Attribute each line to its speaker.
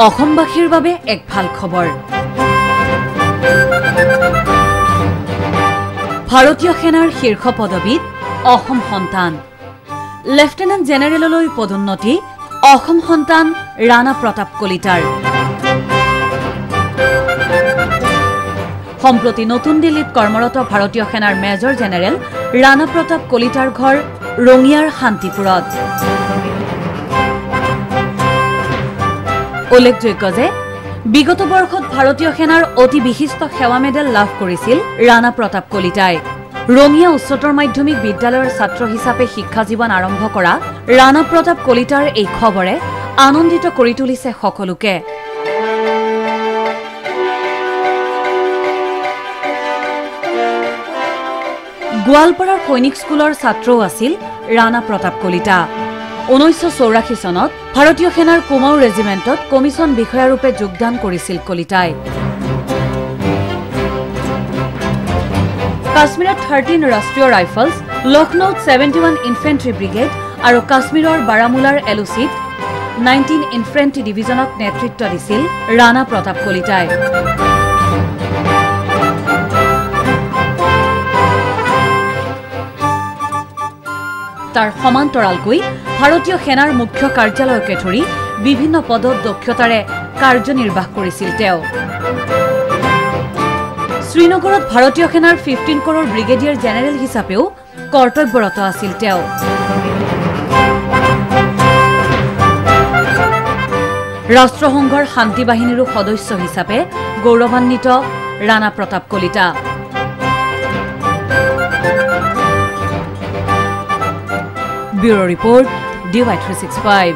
Speaker 1: অসমবাসীৰ বাবে এক ভাল খবৰ। ভাৰতীয় সেনাৰ শীৰ্ষ পদবীত অসম সন্তান লেফটেনেণ্ট জেনেৰেললৈ পদোন্নতি অসম সন্তান ৰাণা প্ৰতাপ কলিতাৰ। সম্প্ৰতি নতুন দিল্লীত কৰ্মৰত ভাৰতীয় সেনাৰ মেজৰ জেনেৰেল ৰাণা প্ৰতাপ কলিতাৰ ঘৰ ৰঙিয়াৰ শান্তিপুৰত। উল্লেখযোগ্য যে বিগত বৰ্ষত ভাৰতীয় সেনাৰ অতি বিশিষ্ট সেৱা মেডেল লাভ কৰিছিল ৰাণা প্ৰতাপ কলিতাই। ৰঙিয়া উচ্চতৰ মাধ্যমিক বিদ্যালয়ৰ ছাত্ৰ হিচাপে শিক্ষা জীৱন আৰম্ভ কৰা ৰাণা প্ৰতাপ কলিতাৰ এই খবৰে আনন্দিত কৰি তুলিছে সকলোকে। গোৱালপাৰাৰ সৈনিক স্কুলৰ ছাত্ৰও আছিল ৰাণা প্ৰতাপ কলিতা। 1984 চনত ভাৰতীয় সেনাৰ কুমাও ৰেজিমেণ্টত কমিছন বিষয়াৰূপে যোগদান কৰিছিল কলিতাই। কাশ্মীৰত 13 ৰাষ্ট্ৰীয় ৰাইফলছ, লক্ষ্ণৌত 71 ইনফেণ্ট্ৰি ব্ৰিগেড আৰু কাশ্মীৰৰ বাৰামুলাৰ এলুচিত 19 ইনফেণ্ট্ৰি ডিভিজনক নেতৃত্ব দিছিল ৰাণা প্ৰতাপ কলিতাই। তাৰ সমান্তৰালকৈ ভাৰতীয় সেনাৰ মুখ্য কাৰ্যালয়কে ধৰি বিভিন্ন পদত দক্ষতাৰে কাৰ্যনিৰ্বাহ কৰিছিল তেওঁ। শ্ৰীনগৰত ভাৰতীয় সেনাৰ 15 ক'ৰৰ ব্ৰিগেডিয়াৰ জেনেৰেল হিচাপেও কৰ্তব্যৰত আছিল তেওঁ। ৰাষ্ট্ৰসংঘৰ শান্তি বাহিনীৰো সদস্য হিচাপে গৌৰৱান্বিত Rana Pratap Kalita. Bureau report DY365।